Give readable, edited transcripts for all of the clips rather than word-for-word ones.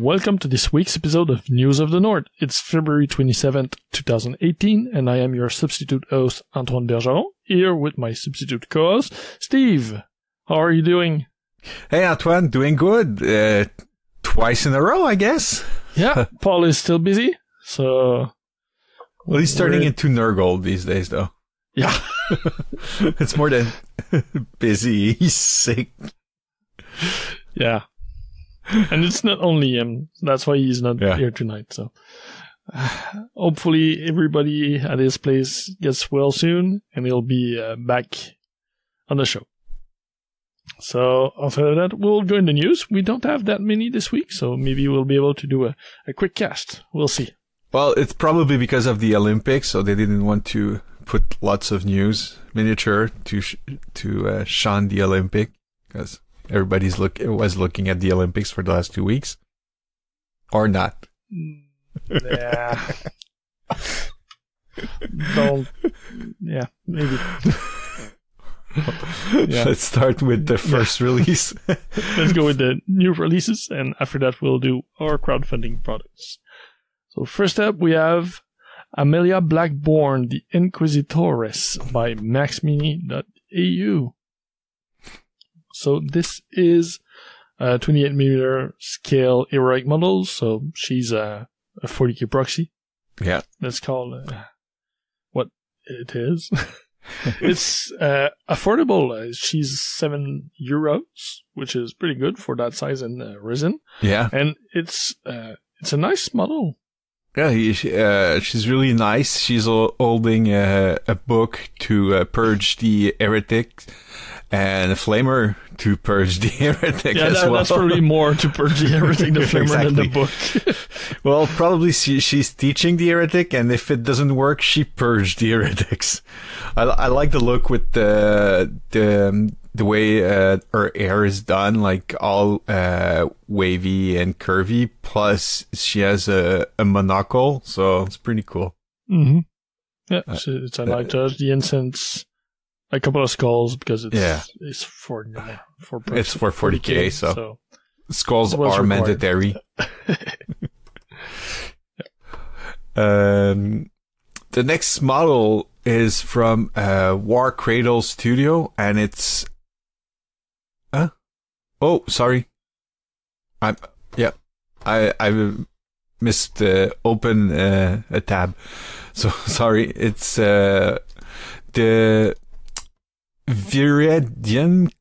welcome to this week's episode of News of the North. It's February 27th, 2018, and I am your substitute host, Antoine Bergeron, here with my substitute co-host, Steve. How are you doing? Hey, Antoine, doing good. Twice in a row, I guess. Yeah, Paul is still busy, so... Well, he's turning into Nurgle these days, though. Yeah. It's more than busy, he's sick. Yeah. And it's not only him. That's why he's not here tonight. So hopefully everybody at his place gets well soon and he'll be back on the show. So after that, we'll go in the news. We don't have that many this week, so maybe we'll be able to do a quick cast. We'll see. Well, it's probably because of the Olympics, so they didn't want to put lots of news miniature to shun the Olympic, because everybody's was looking at the Olympics for the last 2 weeks. Or not. Yeah. Don't. Yeah, maybe. Yeah. Let's start with the first release. Let's go with the new releases, and after that we'll do our crowdfunding products. So first up we have Amelia Blackbourne, the Inquisitoress by MaxMini.eu. So this is a 28mm scale heroic model, so she's a 40k proxy. Yeah. That's called what it is. It's affordable. She's €7, which is pretty good for that size and resin. Yeah. And it's a nice model. Yeah, she's really nice. She's holding a book to purge the heretics and a flamer to purge the heretic as well. That's probably more to purge the heretic, the flamer, than the book. Well, probably she's teaching the heretic, and if it doesn't work, she purged the heretics. I like the look with the way her hair is done, like all wavy and curvy. Plus, she has a monocle, so it's pretty cool. Mm-hmm. Yeah, it's a nice touch. The incense, a couple of skulls because it's for it's for 40k, so skulls are mandatory. The next model is from Warcradle Studio, and it's oh, sorry. I missed open a tab. So sorry. It's the Viridian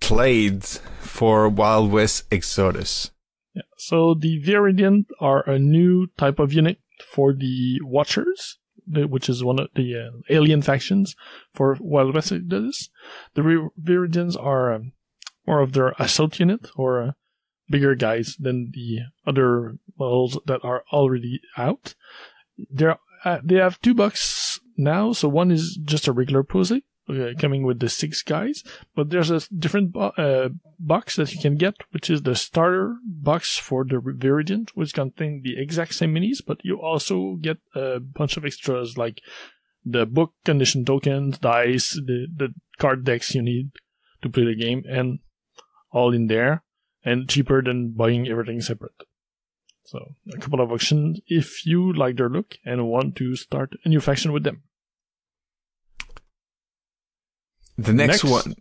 Clade for Wild West Exodus. Yeah. So the Viridian are a new type of unit for the Watchers, which is one of the alien factions for Wild West Exodus. The Viridians are more of their assault unit, or bigger guys than the other models that are already out. They have 2 bucks now, so one is just a regular posy, coming with the 6 guys, but there's a different box that you can get, which is the starter box for the Viridian, which contains the exact same minis, but you also get a bunch of extras like the book, condition tokens, dice, the card decks you need to play the game, and all in there, and cheaper than buying everything separate. So, a couple of options if you like their look and want to start a new faction with them. The next one.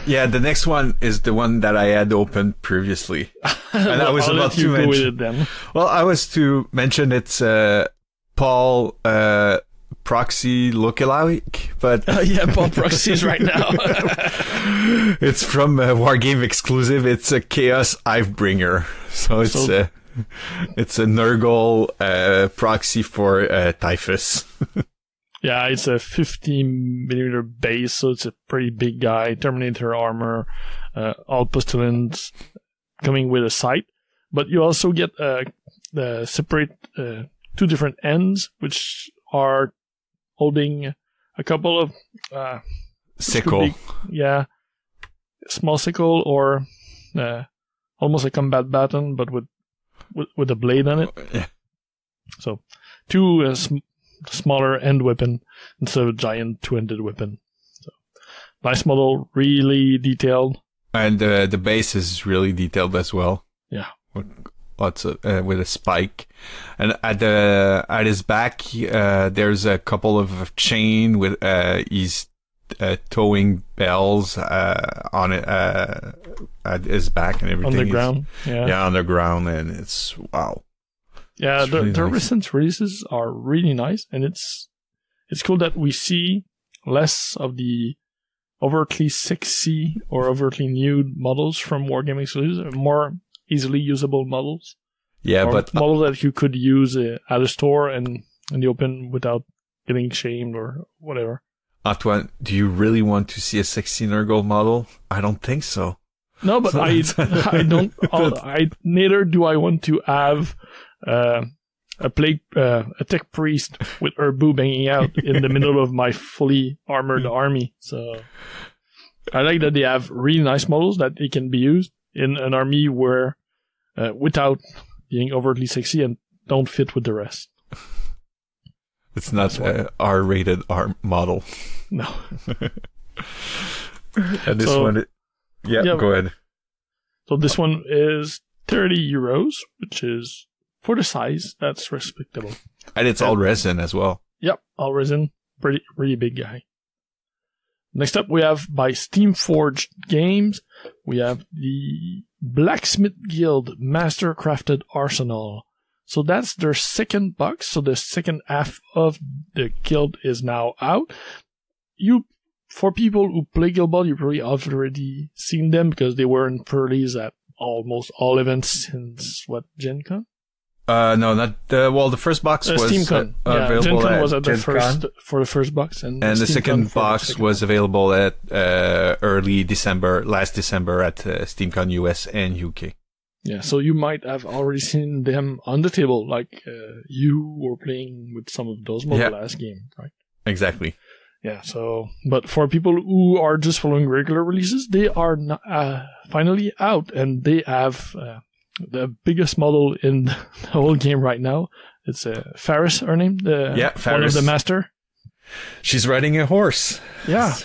Yeah, the next one is the one that I had opened previously. And well, I was about to mention. With it then. Well, I was to mention it's Paul Proxy lookalike, but yeah, Paul Proxy's right now. It's from Wargame Exclusive. It's a Chaos Hivebringer, so it's a Nurgle proxy for Typhus. Yeah, it's a 50mm base, so it's a pretty big guy. Terminator armor, all postulants, coming with a sight. But you also get separate 2 different ends, which are holding a couple of sickle. Small sickle, or almost a combat baton, but with a blade on it. Yeah. So 2 smaller end weapon instead of a giant 2-ended weapon. So nice model, really detailed. And the base is really detailed as well. Yeah. lots of with a spike, and at his back there's a couple of chain with he's towing bells on it at his back and everything. On the ground, yeah, on the ground, and it's wow. Yeah, really the nice. recent releases are really nice, and it's cool that we see less of the overtly sexy or overtly nude models from Wargame Exclusive, more easily usable models. Yeah, or but models that you could use at a store and in the open without getting shamed or whatever. Antoine, do you really want to see a sexy Nurgle model? I don't think so. No, but I don't. Neither do I want to have a tech priest with her boob hanging out in the middle of my fully armored army. So I like that they have really nice models that they can be used in an army where without being overtly sexy and don't fit with the rest. It's not an R-rated model. No. And this one, go ahead. So this one is €30, which is, for the size, that's respectable. And it's all resin as well. Yep, all resin. Pretty big guy. Next up, we have by Steamforged Games, we have the Blacksmith Guild Master Crafted Arsenal. So that's their second box. So the second half of the guild is now out. For people who play Guild Ball, you probably already seen them because they were in Pearlies at almost all events since Gen Con? No, not the first box was SteamCon. available Gen Con at was at Gen the first for the first box, and the SteamCon second box second was available at last December at SteamCon US and UK. Yeah, so you might have already seen them on the table, like you were playing with some of those models last game, right? Exactly. Yeah, so, but for people who are just following regular releases, they are finally out, and they have the biggest model in the whole game right now. It's Faris, her name, Faris. One of the master. She's riding a horse. Yeah,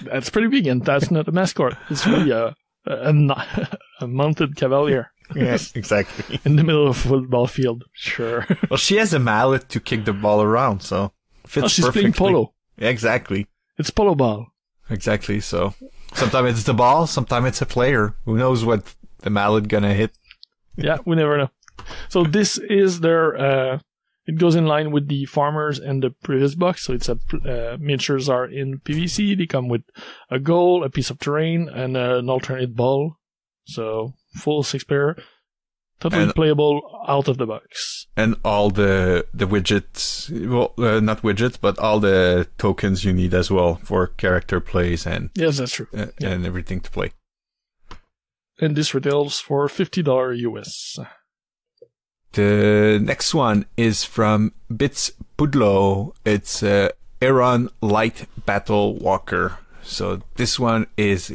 that's pretty big, and that's not a mascot. It's really a mounted cavalier. Yes, exactly. In the middle of a football field, sure. Well, she has a mallet to kick the ball around, so fits she's perfectly. playing polo. Exactly. It's polo ball. Exactly. So sometimes it's the ball, sometimes it's a player. Who knows what the mallet gonna hit? Yeah, we never know. So this is their. It goes in line with the farmers and the previous box. So it's miniatures are in PVC. They come with a goal, a piece of terrain, and an alternate ball. So full 6-player, totally playable out of the box. And all the widgets, well, not widgets, but all the tokens you need as well for character plays and yes, that's true, and everything to play. And this retails for $50 US. The next one is from Bitspudlo. It's Heron Light Battlewalker. So this one is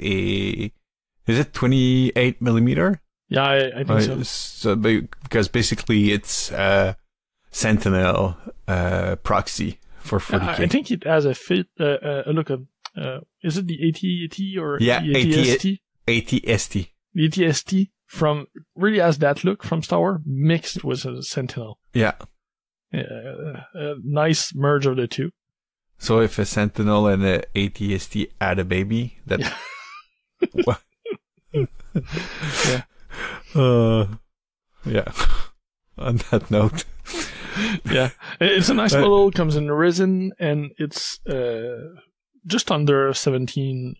is it 28 millimeter? Yeah, I think so. So because basically it's Sentinel proxy for 40K. I think it has a fit. Look at is it the AT or ATST? ATST? The ATST from really has that look from Star Wars mixed with a Sentinel. Yeah. A nice merge of the two. So if a Sentinel and a ATST had a baby, that. Yeah. Yeah. On that note. Yeah. It's a nice model, comes in resin, and it's just under €17.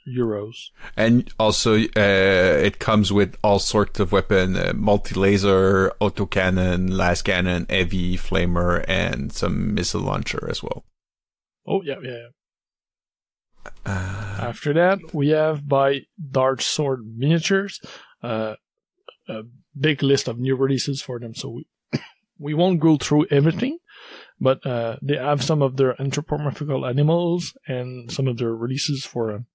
And also, it comes with all sorts of weapon, multi-laser, autocannon, las cannon, heavy, flamer, and some missile launcher as well. Oh, yeah. After that, we have by Dark Sword Miniatures, a big list of new releases for them, so we won't go through everything, but they have some of their anthropomorphical animals and some of their releases for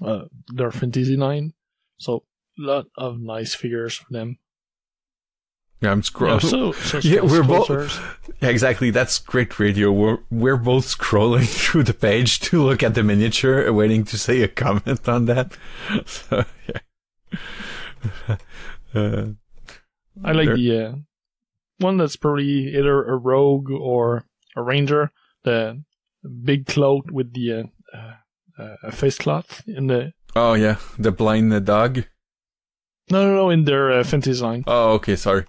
their Fantasy Line, so a lot of nice figures for them. Yeah, I'm scrolling. We're both. Yeah, exactly. That's great radio. We're both scrolling through the page to look at the miniature, waiting to say a comment on that. So, yeah. I like the one that's probably either a rogue or a ranger. The big cloak with the face cloth in the. Oh yeah, the blind dog. No, in their fantasy design. Oh, okay, sorry.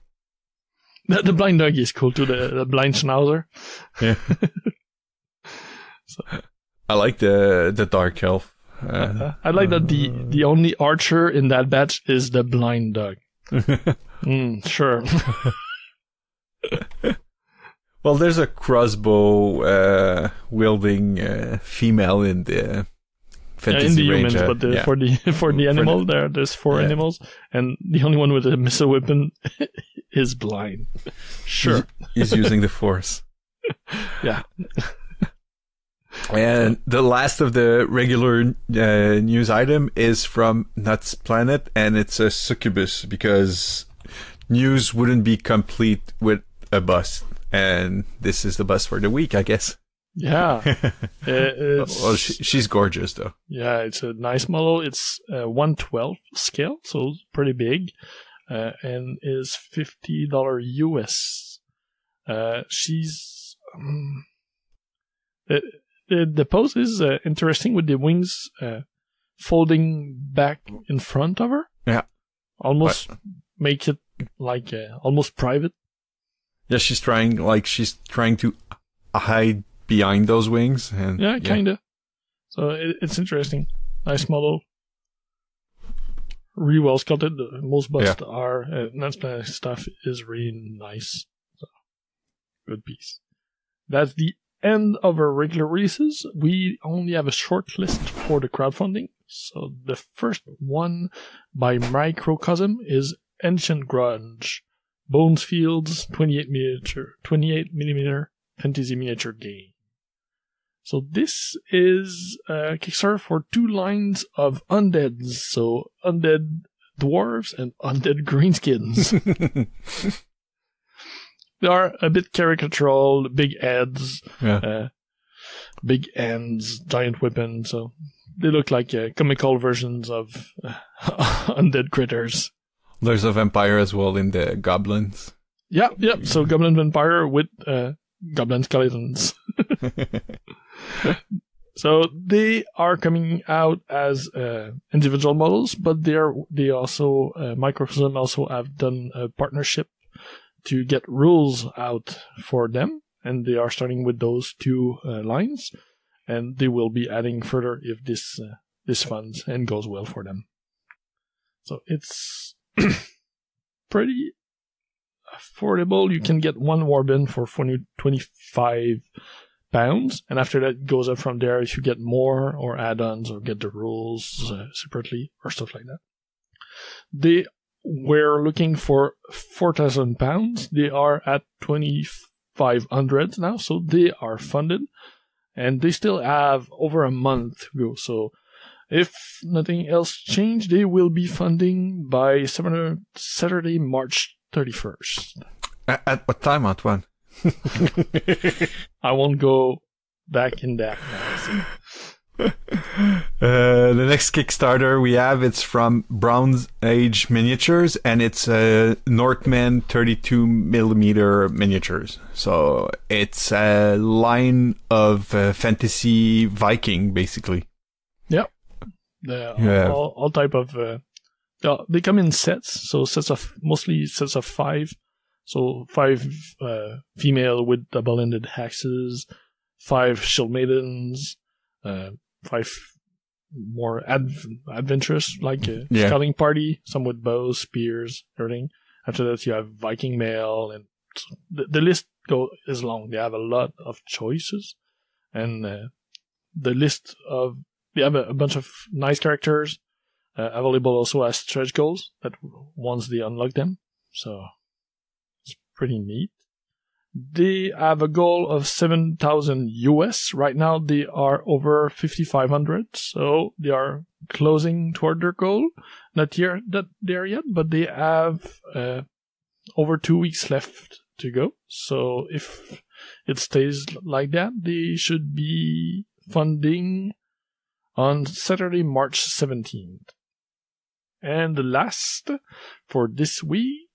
The blind dog is cool too. The blind schnauzer. Yeah. So. I like the dark elf. I like that the only archer in that batch is the blind dog. Sure. Well, there's a crossbow wielding female in the fantasy in the range. humans, but for the animal, there's 4 animals, and the only one with a missile weapon is blind. Sure, he's using the force. Yeah. And the last of the regular news item is from Nutsplanet, and it's a Succubus, because news wouldn't be complete with a bust, and this is the bust for the week, I guess. Yeah. Well, she's gorgeous, though. Yeah, it's a nice model. It's 1/12 scale, so pretty big, and is $50 US. She's... The pose is interesting with the wings folding back in front of her. Yeah. Almost make it like almost private. Yeah, she's trying to hide behind those wings. And yeah, kinda. So it's interesting. Nice model. Really well sculpted. Most busts are. Nutsplanet stuff is really nice. So, good piece. That's the end of our regular releases. We only have a short list for the crowdfunding. So the first one by Microcosm is Ancient Grudge, Bonefields 28mm fantasy miniature game. So this is a Kickstarter for 2 lines of undeads. So undead dwarves and undead greenskins. They are a bit caricatural, big heads, big ends, giant weapons. So they look like comical versions of undead critters. There's a vampire as well in the goblins. Yeah. So goblin vampire with goblin skeletons. So they are coming out as individual models, but they also Microcosm also have done a partnership to get rules out for them, and they are starting with those 2 lines, and they will be adding further if this funds and goes well for them. So it's pretty affordable. You can get 1 warband for £25, and after that it goes up from there if you get more or add-ons or get the rules separately or stuff like that. We're looking for £4,000. They are at 2,500 now, so they are funded, and they still have over a month to go. So if nothing else changed, they will be funding by Saturday, March 31st. At what time, Antoine? I won't go back in that now. So. The next Kickstarter we have, it's from Bronze Age Miniatures, and it's Northmen 32mm miniatures. So it's a line of fantasy Viking, basically. Yeah. All type of... they come in sets, so mostly sets of 5. So 5 female with double-ended axes, 5 shield maidens, 5 more adventurous, like a scouting party, some with bows, spears, everything. After that, you have Viking male, and the list is long. They have a lot of choices, and they have a bunch of nice characters available also as stretch goals that once they unlock them. So it's pretty neat. They have a goal of 7,000 US. Right now they are over 5,500, so they are closing toward their goal. Not there yet, but they have over 2 weeks left to go. So if it stays like that, they should be funding on Saturday, March 17th. And the last for this week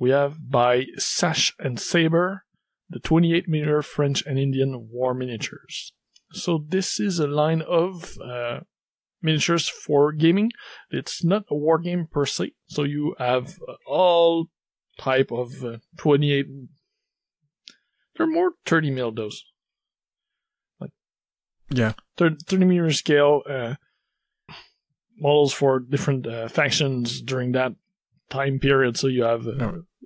we have by Sash and Saber, the 28mm French and Indian war miniatures. So this is a line of miniatures for gaming. It's not a war game per se, so you have all type of 28. They're more 30mm those. Like, yeah, 30mm scale models for different factions during that time period. So you have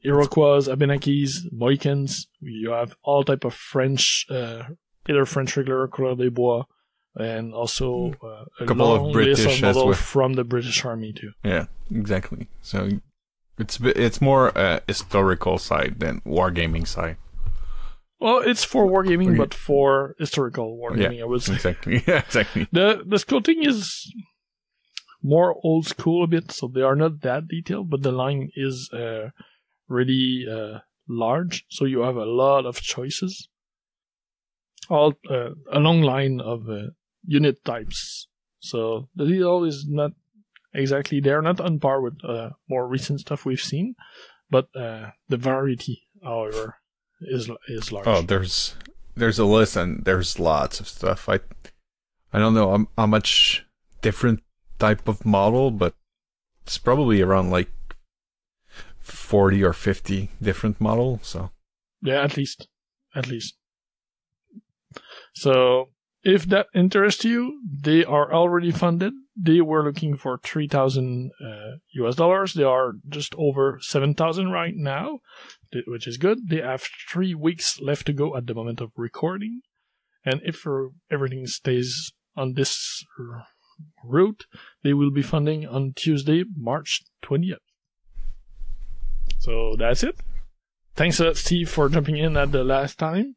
Iroquois, Abenakis, Mohicans. You have all type of French, either French regular, Couleur des Bois, and also a couple long of British list of models as well. from the British Army too. Yeah, exactly. So it's more historical side than wargaming side. Well, it's for wargaming, but for historical wargaming, I would say. Exactly. Yeah, exactly. The sculpting is more old school a bit, so they are not that detailed, but the line is really large, so you have a lot of choices. All a long line of unit types. So the detail is not exactly there, not on par with more recent stuff we've seen, but the variety, however, is large. Oh, there's a list and there's lots of stuff. I don't know how much different type of model, but it's probably around like 40 or 50 different models. So yeah, at least. So if that interests you, they are already funded. They were looking for $3,000 US. They are just over 7,000 right now, which is good. They have 3 weeks left to go at the moment of recording. And if everything stays on this route, they will be funding on Tuesday, March 20th. So that's it. Thanks a lot, Steve, for jumping in at the last minute,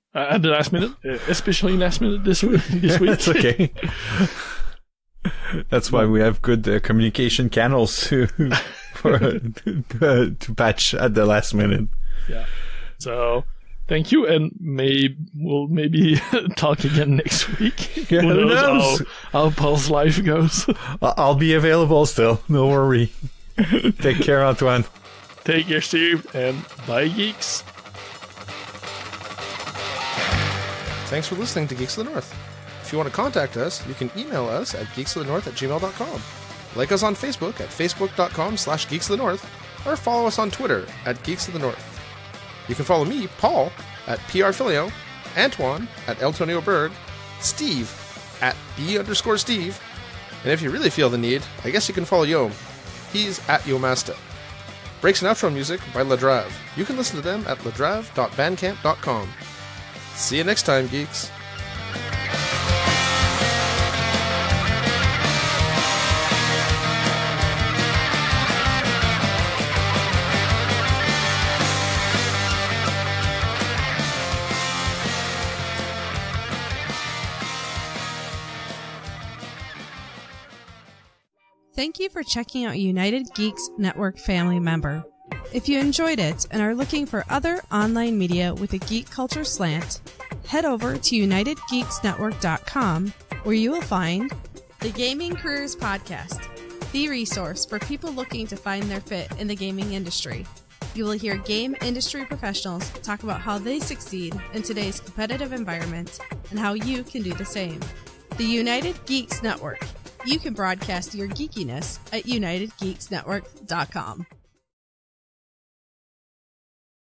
especially last minute this week. That's okay. That's why we have good communication channels to patch at the last minute. Yeah. So thank you, and we'll maybe talk again next week. Yeah, who knows how Paul's life goes. I'll be available still. No worry. Take care, Antoine. Take care, Steve, and bye, geeks. Thanks for listening to Geeks of the North. If you want to contact us, you can email us at geeksofthenorth@gmail.com. Like us on Facebook at facebook.com/geeksofthenorth, or follow us on Twitter at Geeks of the North. You can follow me, Paul, at PRFilio, Antoine at Eltonio Berg, Steve at B_Steve, and if you really feel the need, I guess you can follow Yom. He's at Yomasta. Breaks and outro music by Ladrave. You can listen to them at ladrave.bandcamp.com. See you next time, geeks. Thank you for checking out United Geeks Network family member. If you enjoyed it and are looking for other online media with a geek culture slant, head over to UnitedGeeksNetwork.com, where you will find the Gaming Careers Podcast, the resource for people looking to find their fit in the gaming industry. You will hear game industry professionals talk about how they succeed in today's competitive environment and how you can do the same. The United Geeks Network. You can broadcast your geekiness at UnitedGeeksNetwork.com.